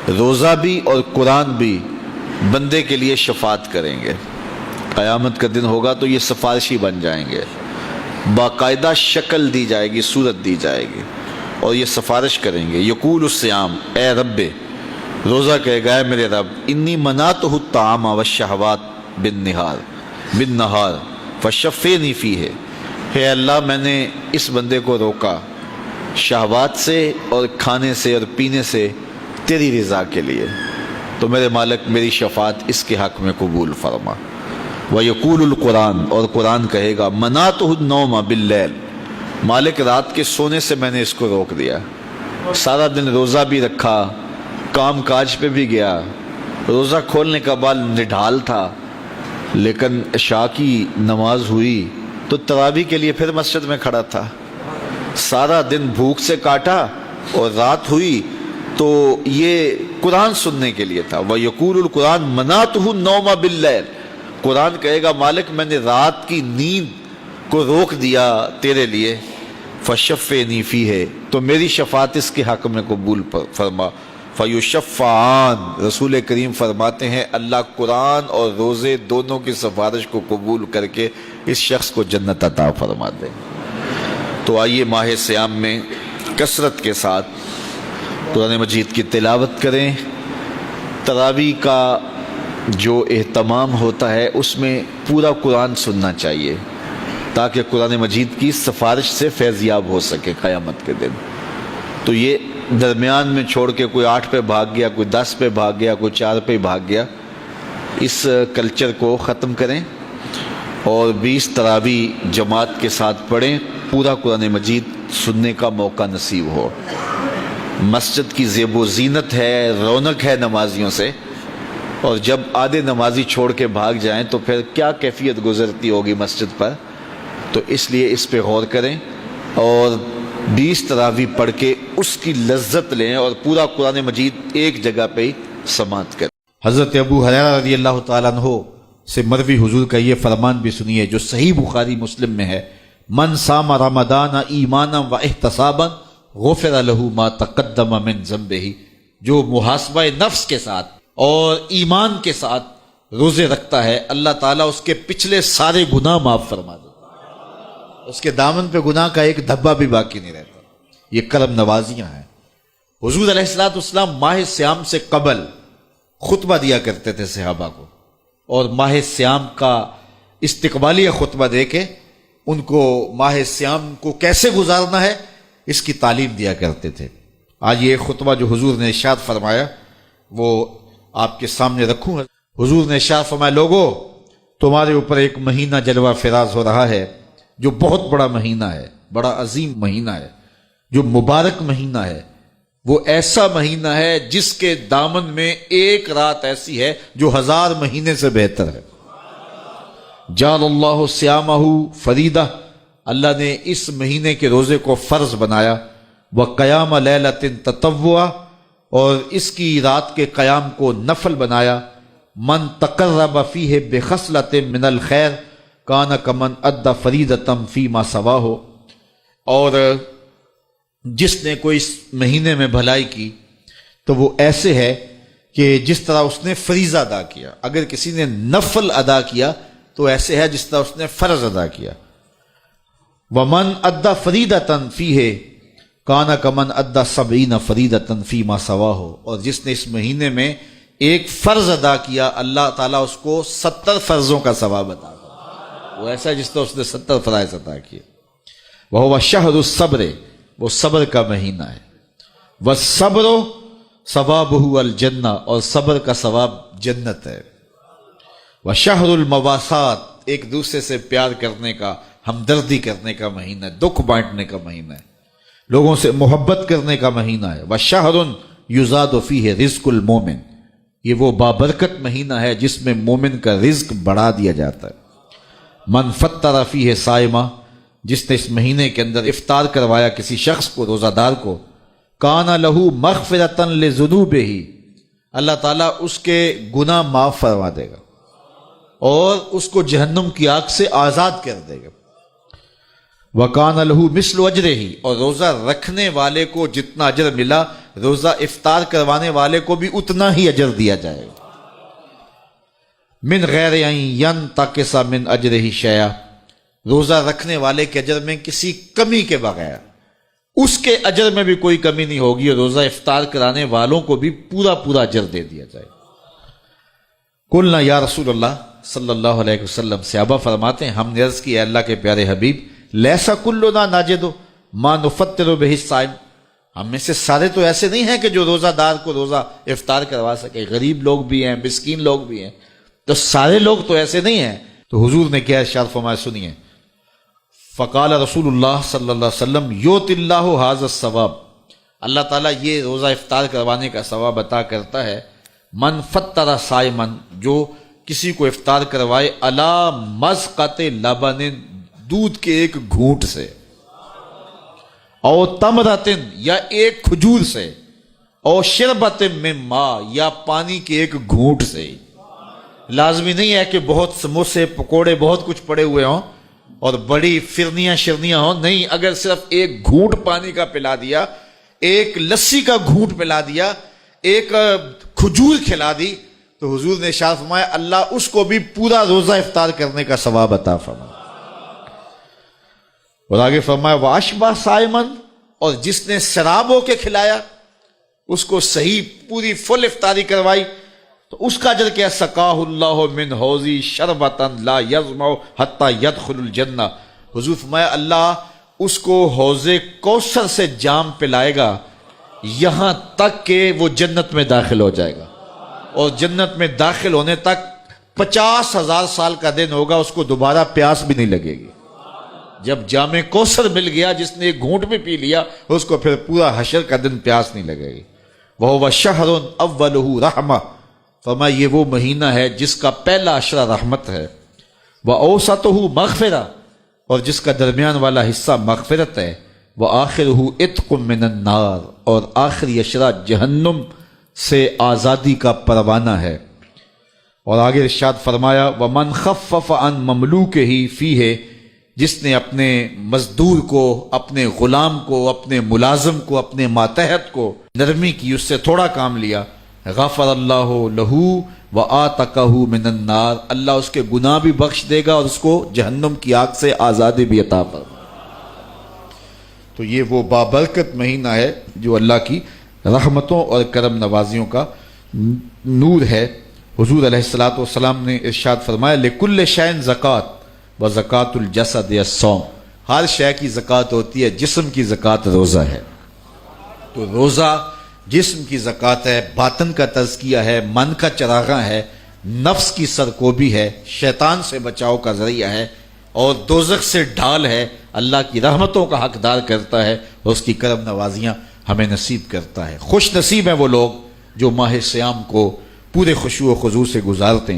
روزہ بھی اور قرآن بھی بندے کے لیے شفاعت کریں گے. قیامت کا دن ہوگا تو یہ سفارشی بن جائیں گے، باقاعدہ شکل دی جائے گی، صورت دی جائے گی، اور یہ سفارش کریں گے. یقول الصیام، اے رب، روزہ کہے گا، اے میرے رب، انی منعتہ الطعام والشہوات بالنہار فشفینی فیہ. ہے اللہ، میں نے اس بندے کو روکا شہوات سے اور کھانے سے اور پینے سے تیری رضا کے لیے، تو میرے مالک میری شفاعت اس کے حق میں قبول فرما. وَيَقُولُ القرآن، اور قرآن کہے گا، مَنَعْتُهُ النَّوْمَ بِاللَّيْلِ، مالک رات کے سونے سے میں نے اس کو روک دیا. سارا دن روزہ بھی رکھا، کام کاج پہ بھی گیا، روزہ کھولنے کا بعد نڈھال تھا، لیکن عشاء کی نماز ہوئی تو تراویح کے لیے پھر مسجد میں کھڑا تھا. سارا دن بھوک سے کاٹا اور رات ہوئی تو یہ قرآن سننے کے لیے تھا. وَيَقُولُ القرآن مَنَعْتُهُ النَّوْمَ بِاللَّيْلِ، قرآن کہے گا، مالک میں نے رات کی نیند کو روک دیا تیرے لیے. فشفینی فیہ، تو میری شفاعت اس کے حق میں قبول فرما. فیشفعان، رسول کریم فرماتے ہیں اللہ قرآن اور روزے دونوں کی سفارش کو قبول کر کے اس شخص کو جنت عطا فرما دیں. تو آئیے ماہ صیام میں کثرت کے ساتھ قرآن مجید کی تلاوت کریں. تراویح کا جو اہتمام ہوتا ہے اس میں پورا قرآن سننا چاہیے تاکہ قرآن مجید کی سفارش سے فیضیاب ہو سکے قیامت کے دن. تو یہ درمیان میں چھوڑ کے کوئی 8 پہ بھاگ گیا، کوئی 10 پہ بھاگ گیا، کوئی 4 پہ بھاگ گیا، اس کلچر کو ختم کریں اور 20 تراویح جماعت کے ساتھ پڑھیں. پورا قرآن مجید سننے کا موقع نصیب ہو. مسجد کی زیب و زینت ہے، رونق ہے نمازیوں سے، اور جب آدھے نمازی چھوڑ کے بھاگ جائیں تو پھر کیا کیفیت گزرتی ہوگی مسجد پر. تو اس لیے اس پہ غور کریں اور 20 تراویح پڑھ کے اس کی لذت لیں اور پورا قرآن مجید ایک جگہ پہ ہی سماعت کریں. حضرت ابو ہریرہ رضی اللہ تعالیٰ عنہ سے مروی حضور کا یہ فرمان بھی سنیے جو صحیح بخاری مسلم میں ہے، من صام رمضان ایمانا و احتسابا غفر له ما تقدم من ذنبہ. جو محاسبہ نفس کے ساتھ اور ایمان کے ساتھ روزے رکھتا ہے، اللہ تعالیٰ اس کے پچھلے سارے گناہ معاف فرما دیتا، اس کے دامن پہ گناہ کا ایک دھبا بھی باقی نہیں رہتا. یہ کرم نوازیاں ہیں. حضور علیہ السلام ماہ صیام سے قبل خطبہ دیا کرتے تھے صحابہ کو، اور ماہ صیام کا استقبالیہ خطبہ دے کے ان کو ماہ صیام کو کیسے گزارنا ہے اس کی تعلیم دیا کرتے تھے. آج یہ خطبہ جو حضور نے ارشاد فرمایا وہ آپ کے سامنے رکھوں. حضور نے ارشاد فرمایا، لوگو تمہارے اوپر ایک مہینہ جلوہ فراز ہو رہا ہے جو بہت بڑا مہینہ ہے، بڑا عظیم مہینہ ہے، جو مبارک مہینہ ہے. وہ ایسا مہینہ ہے جس کے دامن میں ایک رات ایسی ہے جو 1000 مہینے سے بہتر ہے. جعل اللہ صیامہ فریدہ، اللہ نے اس مہینے کے روزے کو فرض بنایا. وقیام لیلۃ تطوعا، اور اس کی رات کے قیام کو نفل بنایا. من تقرب فیہ بخصلۃ من الخیر کان کمن ادى فریضۃ فیما سواہ، اور جس نے کوئی اس مہینے میں بھلائی کی تو وہ ایسے ہے کہ جس طرح اس نے فریضہ ادا کیا. اگر کسی نے نفل ادا کیا تو ایسے ہے جس طرح اس نے فرض ادا کیا. ومن ادى فریضۃ فیہ کان کمن ادى 70 فریضۃ فیما سواہ، اور جس نے اس مہینے میں ایک فرض ادا کیا اللہ تعالیٰ اس کو 70 فرضوں کا ثواب عطا کرے. وہ ایسا ہے جس طرح اس نے 70 فرائض عطا کیے. وہو شہر الصبر، وہ صبر کا مہینہ ہے. والصبر ثوابہ الجنہ، اور صبر کا ثواب جنت ہے. وشہر المواسات، ایک دوسرے سے پیار کرنے کا، ہمدردی کرنے کا مہینہ ہے، دکھ بانٹنے کا مہینہ ہے، لوگوں سے محبت کرنے کا مہینہ ہے. وشہر یزاد فیہ رزق المومن، یہ وہ بابرکت مہینہ ہے جس میں مومن کا رزق بڑھا دیا جاتا ہے. من فطر فیہ صائمہ، جس نے اس مہینے کے اندر افطار کروایا کسی شخص کو، روزہ دار کو، کان لہ مغفرۃ لذنوبہ، اللہ تعالیٰ اس کے گناہ معاف فرما دے گا اور اس کو جہنم کی آگ سے آزاد کر دے گا. وَكَانَ لَهُ مِثْلُ أَجْرِهِ، اور روزہ رکھنے والے کو جتنا اجر ملا روزہ افطار کروانے والے کو بھی اتنا ہی اجر دیا جائے گا۔ من غیر ان ینتقص من اجرہ شیئا، روزہ رکھنے والے کے اجر میں کسی کمی کے بغیر اس کے اجر میں بھی کوئی کمی نہیں ہوگی، اور روزہ افطار کرانے والوں کو بھی پورا پورا اجر دے دیا جائے گا۔ قلنا یا رسول اللہ صلی اللہ علیہ وسلم، صحابہ فرماتے ہیں ہم نے عرض کی اے اللہ کے پیارے حبیب، لیسا کلنا ناجد ما نفطر بہ الصائم، ہم میں سے سارے تو ایسے نہیں ہیں کہ جو روزہ دار کو روزہ افطار کروا سکے، غریب لوگ بھی ہیں، مسکین لوگ بھی ہیں، تو سارے لوگ تو ایسے نہیں ہیں۔ تو حضور نے کیا ارشاد فرمایا، سنیے، فقال رسول اللہ صلی اللہ علیہ وسلم یؤتی اللہ ھذا الثواب، اللہ تعالیٰ یہ روزہ افطار کروانے کا ثواب عطا کرتا ہے، من فطر صائمن، جو کسی کو افطار کروائے، علی مذقۃ لبن، دودھ کے ایک گھونٹ سے، او تمرۃ، یا ایک کھجور سے، او شربۃ من ماء، یا پانی کے ایک گھونٹ سے۔ لازمی نہیں ہے کہ بہت سموسے پکوڑے بہت کچھ پڑے ہوئے ہوں اور بڑی فرنیاں شرنیاں ہوں، نہیں، اگر صرف ایک گھونٹ پانی کا پلا دیا، ایک لسی کا گھونٹ پلا دیا، ایک کھجور کھلا دی، تو حضور نے ارشاد فرمایا اللہ اس کو بھی پورا روزہ افطار کرنے کا ثواب عطا فرمائے۔ اور آگے فرمایا واشبع صائمن، اور جس نے شراب ہو کے کھلایا، اس کو صحیح پوری فل افطاری کروائی، تو اس کا اجر کیا، سقاہ اللہ من حوضی شربتا لا یظمأ حتی یدخل الجنہ، حضور فرمایا اللہ اس کو حوض کوثر سے جام پلائے گا یہاں تک کہ وہ جنت میں داخل ہو جائے گا، اور جنت میں داخل ہونے تک 50,000 سال کا دن ہوگا، اس کو دوبارہ پیاس بھی نہیں لگے گی۔ جب جام کوثر مل گیا، جس نے ایک گھونٹ بھی پی لیا، اس کو پھر پورا حشر کا دن پیاس نہیں لگے گی۔ وَهُوَ شَهْرٌ أَوَّلُهُ رَحْمَةٌ، فرمایا یہ وہ مہینہ ہے جس کا پہلا عشرہ رحمت ہے، وَأَوْسَطُهُ مَغْفِرَةٌ، اور جس کا درمیان والا حصہ مغفرت ہے، وَآخِرُهُ عِتْقٌ مِّنَ النَّارِ، اور آخری عشرہ جہنم سے آزادی کا پروانہ ہے۔ اور آگے ارشاد فرمایا وَمَنْ خَفَّفَ عَنْ مَمْلُوكِهِ فِيهِ، جس نے اپنے مزدور کو، اپنے غلام کو، اپنے ملازم کو، اپنے ماتحت کو نرمی کی، اس سے تھوڑا کام لیا، غفر اللہ لہو وآتقہ من النار، اللہ اس کے گناہ بھی بخش دے گا اور اس کو جہنم کی آگ سے آزادی بھی عطا فرمائے۔ تو یہ وہ بابرکت مہینہ ہے جو اللہ کی رحمتوں اور کرم نوازیوں کا نور ہے۔ حضور علیہ الصلوۃ والسلام نے ارشاد فرمایا لکل شیء زکوٰۃ وزکوٰۃ الجسد الصوم، ہر شے کی زکوٰۃ ہوتی ہے، جسم کی زکوٰۃ روزہ ہے۔ تو روزہ جسم کی زکوٰۃ ہے، باطن کا تزکیہ ہے، من کا چراغاں ہے، نفس کی سرکوبی ہے، شیطان سے بچاؤ کا ذریعہ ہے، اور دوزخ سے ڈھال ہے، اللہ کی رحمتوں کا حقدار کرتا ہے، اور اس کی کرم نوازیاں ہمیں نصیب کرتا ہے۔ خوش نصیب ہیں وہ لوگ جو ماہ صیام کو پورے خشوع و خضوع سے گزارتے ہیں۔